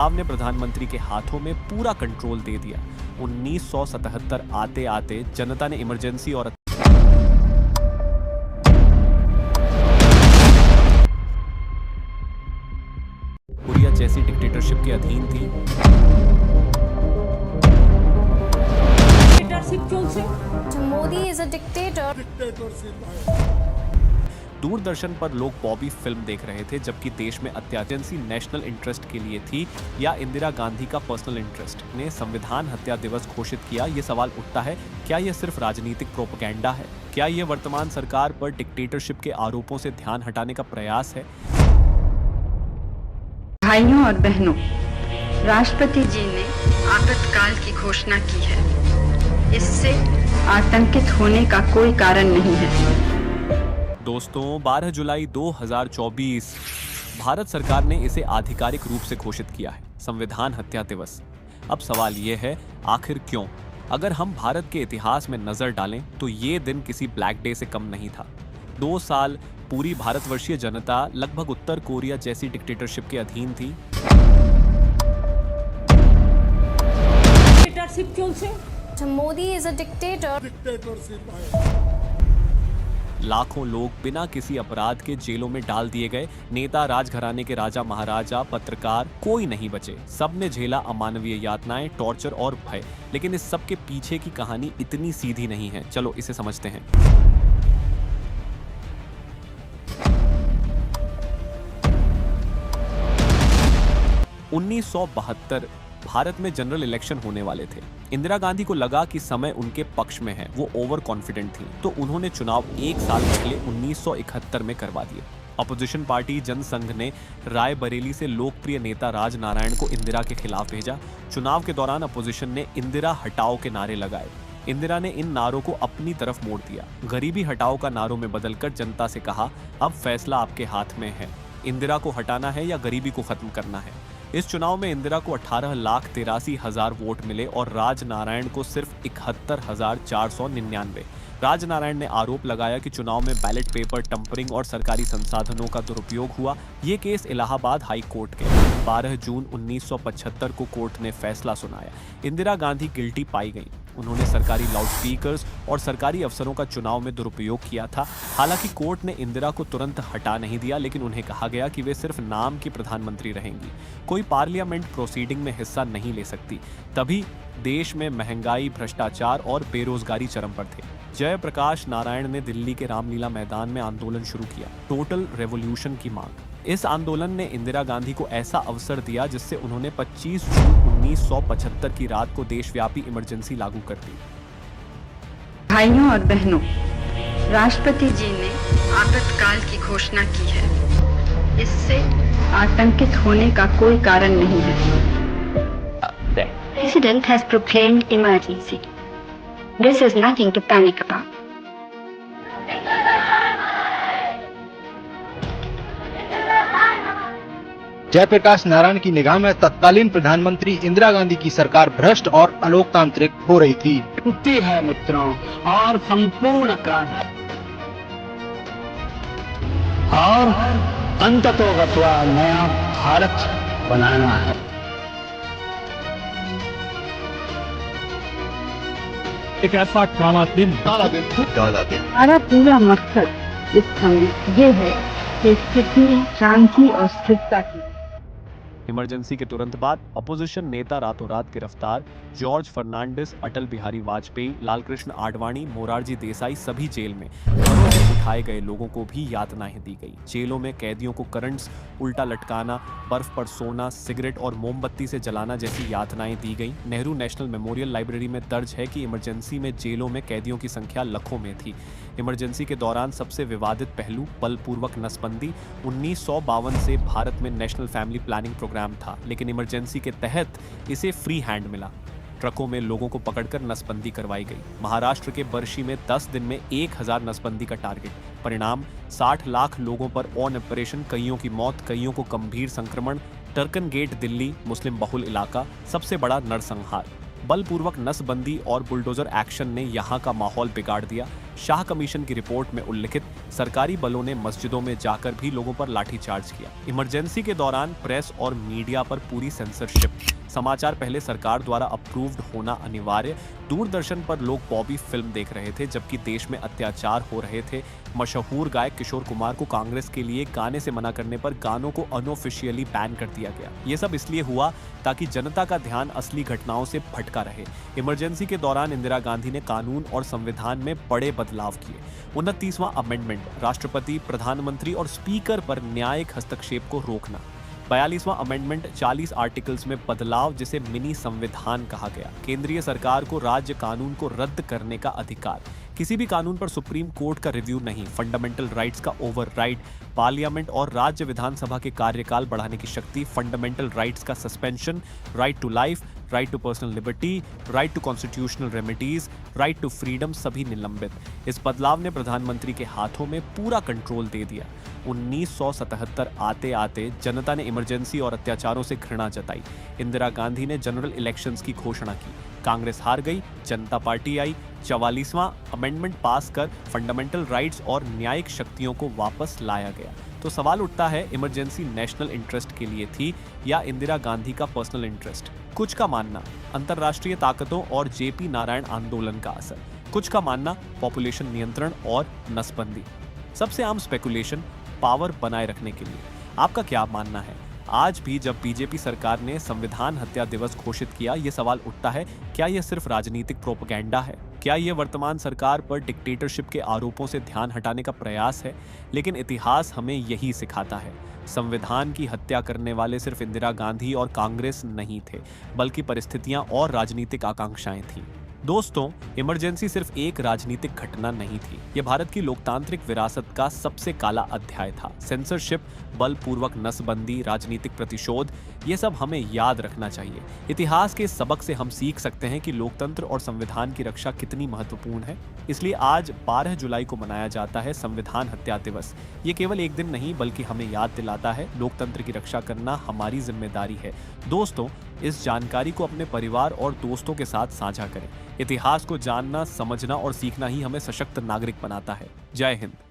चुनाव ने प्रधानमंत्री के हाथों में पूरा कंट्रोल दे दिया। 1977 आते आते जनता ने इमरजेंसी और कोरिया जैसी डिक्टेटरशिप के अधीन थी। डिक्टेटरशिप क्यों से? Modi is a dictator. Doordarshan पर लोग बॉबी फिल्म देख रहे थे, जबकि देश में अत्याचार नेशनल इंटरेस्ट के लिए थी या इंदिरा गांधी का पर्सनल इंटरेस्ट ने संविधान हत्या दिवस घोषित किया। ये सवाल उठता है, क्या यह सिर्फ राजनीतिक प्रोपेगेंडा है? क्या यह वर्तमान सरकार पर डिक्टेटरशिप के आरोपों से ध्यान हटाने का प्रयास है? भाइयों और बहनों, राष्ट्रपति जी ने आपातकाल की घोषणा की है। इससे आतंकित होने का कोई कारण नहीं है। दोस्तों, 12 जुलाई 2024 भारत सरकार ने इसे आधिकारिक रूप से घोषित किया है, संविधान हत्या दिवस। अब सवाल यह है, आखिर क्यों? अगर हम भारत के इतिहास में नजर डालें तो ये दिन किसी ब्लैक डे से कम नहीं था। 2 साल पूरी भारतवर्षीय जनता लगभग उत्तर कोरिया जैसी डिक्टेटरशिप के अधीन थी। डिक्टेटरशिप क्यों से? Modi is a dictator. लाखों लोग बिना किसी अपराध के जेलों में डाल दिए गए। नेता, राजघराने के राजा महाराजा, पत्रकार, कोई नहीं बचे। सब ने झेला अमानवीय यातनाएं, टॉर्चर और भय। लेकिन इस सब के पीछे की कहानी इतनी सीधी नहीं है। चलो इसे समझते हैं। उन्नीस भारत में जनरल इलेक्शन होने वाले थे। इंदिरा गांधी को लगा कि समय उनके पक्ष में है। वो ओवर कॉन्फिडेंट थी, तो उन्होंने चुनाव 1 साल पहले 1971 में करवा दिए। अपोजिशन पार्टी जनसंघ ने रायबरेली से लोकप्रिय नेता राजनारायण को इंदिरा के खिलाफ भेजा। चुनाव के दौरान अपोजिशन ने इंदिरा हटाओ के नारे लगाए। इंदिरा ने इन नारों को अपनी तरफ मोड़ दिया। गरीबी हटाओ का नारों में बदलकर जनता से कहा, अब फैसला आपके हाथ में है, इंदिरा को हटाना है या गरीबी को खत्म करना है। इस चुनाव में इंदिरा को 18,83,000 वोट मिले और राजनारायण को सिर्फ 71,499। राजनारायण ने आरोप लगाया कि चुनाव में बैलेट पेपर टंपरिंग और सरकारी संसाधनों का दुरुपयोग हुआ। ये केस इलाहाबाद हाई कोर्ट के 12 जून 1975 को कोर्ट ने फैसला सुनाया। इंदिरा गांधी गिल्टी पाई गई। उन्होंने सरकारी लाउडस्पीकर्स और सरकारी अफसरों का चुनाव में दुरुपयोग किया था। हालांकि कोर्ट ने इंदिरा को तुरंत हटा नहीं दिया, लेकिन उन्हें कहा गया कि वे सिर्फ नाम की प्रधानमंत्री रहेंगी, कोई पार्लियामेंट प्रोसीडिंग में हिस्सा नहीं ले सकती। तभी देश में महंगाई, भ्रष्टाचार और बेरोजगारी चरम पर थे। जयप्रकाश नारायण ने दिल्ली के रामलीला मैदान में आंदोलन शुरू किया, टोटल रेवोल्यूशन की मांग। इस आंदोलन ने इंदिरा गांधी को ऐसा अवसर दिया जिससे उन्होंने 25 जून 1975 की रात को देशव्यापी इमरजेंसी लागू कर दी। भाइयों और बहनों, राष्ट्रपति जी ने आपातकाल की घोषणा की है। इससे आतंकित होने का कोई कारण नहीं है। President has proclaimed emergency. This is nothing to panic about. Jayaprakash Narayan की निगाह में तत्कालीन प्रधानमंत्री इंदिरा गांधी की सरकार भ्रष्ट और अलोकतांत्रिक हो रही थी। छुट्टी है मित्रों, और संपूर्ण क्रांति, और अंततोगत्वा नया भारत बनाना है। एक ऐसा काला दिन हमारा पूरा मकसद इस समय ये है कि स्थिति शांति और स्थिरता की। इमरजेंसी के तुरंत बाद अपोजिशन नेता रातों रात गिरफ्तार। जॉर्ज फर्नांडिस, अटल बिहारी वाजपेयी, लालकृष्ण आडवाणी, मोरारजी देसाई सभी जेल में। घरों से उठाए गए लोगों को भी यातनाएं दी गई। जेलों में कैदियों को करंट्स, उल्टा लटकाना, बर्फ पर सोना, सिगरेट और मोमबत्ती से जलाना जैसी यातनाएं दी गई। नेहरू नेशनल मेमोरियल लाइब्रेरी में दर्ज है कि इमरजेंसी में जेलों में कैदियों की संख्या लाखों में थी। इमरजेंसी के दौरान सबसे विवादित पहलू बलपूर्वक नसबंदी। 1952 से भारत में नेशनल फैमिली प्लानिंग प्रोग्राम था, लेकिन इमरजेंसी के तहत इसे फ्री हैंड मिला। ट्रकों में लोगों को पकड़कर नसबंदी करवाई गई। महाराष्ट्र के बर्शी में 10 दिन में 1000 नसबंदी का टारगेट। परिणाम 60 लाख लोगों पर ऑन ऑपरेशन, कईयों की मौत, कईयों को गंभीर संक्रमण। टर्कन गेट दिल्ली, मुस्लिम बहुल इलाका, सबसे बड़ा नरसंहार। बलपूर्वक नसबंदी और बुलडोजर एक्शन ने यहाँ का माहौल बिगाड़ दिया। शाह कमीशन की रिपोर्ट में उल्लिखित सरकारी बलों ने मस्जिदों में जाकर भी लोगों पर लाठीचार्ज किया। इमरजेंसी के दौरान प्रेस और मीडिया पर पूरी सेंसरशिप, समाचार पहले सरकार द्वारा अप्रूव्ड होना अनिवार्य, दूरदर्शन पर लोग बॉबी फिल्म देख रहे थे जबकि देश में अत्याचार हो रहे थे। मशहूर गायक किशोर कुमार को कांग्रेस के लिए गाने से मना करने पर गानों को अनऑफिशियली बैन कर दिया गया। ये सब इसलिए हुआ ताकि जनता का ध्यान असली घटनाओं से भटका रहे। इमरजेंसी के दौरान इंदिरा गांधी ने कानून और संविधान में बड़े बदलाव किए। 29वां अमेंडमेंट, राष्ट्रपति, प्रधानमंत्री और स्पीकर पर न्यायिक हस्तक्षेप को रोकना। 42वां अमेंडमेंट, 40 आर्टिकल्स में बदलाव जिसे मिनी संविधान कहा गया। केंद्रीय सरकार को राज्य कानून को रद्द करने का अधिकार, किसी भी कानून पर सुप्रीम कोर्ट का रिव्यू नहीं, फंडामेंटल राइट्स का ओवरराइड, पार्लियामेंट और राज्य विधानसभा के कार्यकाल बढ़ाने की शक्ति, फंडामेंटल राइट्स का suspension, right to life, right to personal liberty, right to constitutional remedies, right to freedom सभी निलंबित। इस बदलाव ने प्रधानमंत्री के हाथों में पूरा कंट्रोल दे दिया। 1977 आते आते जनता ने इमरजेंसी और अत्याचारों से घृणा जताई। इंदिरा गांधी ने जनरल इलेक्शंस की घोषणा की, कांग्रेस हार गई, जनता पार्टी आई। 44वां अमेंडमेंट पास कर फंडामेंटल राइट्स और न्यायिक शक्तियों को वापस लाया गया। तो सवाल उठता है, इमरजेंसी नेशनल इंटरेस्ट के लिए थी या इंदिरा गांधी का पर्सनल इंटरेस्ट? कुछ का मानना अंतर्राष्ट्रीय ताकतों और जेपी नारायण आंदोलन का असर, कुछ का मानना पॉपुलेशन नियंत्रण और नसबंदी। सबसे आम स्पेकुलेशन, पावर बनाए रखने के लिए। आपका क्या मानना है? आज भी जब बीजेपी सरकार ने संविधान हत्या दिवस घोषित किया, ये सवाल उठता है, क्या यह सिर्फ राजनीतिक प्रोपेगेंडा है? क्या यह वर्तमान सरकार पर डिक्टेटरशिप के आरोपों से ध्यान हटाने का प्रयास है? लेकिन इतिहास हमें यही सिखाता है, संविधान की हत्या करने वाले सिर्फ इंदिरा गांधी और कांग्रेस नहीं थे, बल्कि परिस्थितियां और राजनीतिक आकांक्षाएं थीं। दोस्तों, इमरजेंसी सिर्फ एक राजनीतिक घटना नहीं थी, यह भारत की लोकतांत्रिक विरासत का सबसे काला अध्याय था। सेंसरशिप, बलपूर्वक नसबंदी, राजनीतिक प्रतिशोध, ये सब हमें याद रखना चाहिए। इतिहास के सबक से हम सीख सकते हैं कि लोकतंत्र और संविधान की रक्षा कितनी महत्वपूर्ण है। इसलिए आज 12 जुलाई को मनाया जाता है संविधान हत्या दिवस। ये केवल एक दिन नहीं, बल्कि हमें याद दिलाता है, लोकतंत्र की रक्षा करना हमारी जिम्मेदारी है। दोस्तों, इस जानकारी को अपने परिवार और दोस्तों के साथ साझा करें। इतिहास को जानना, समझना और सीखना ही हमें सशक्त नागरिक बनाता है। जय हिंद।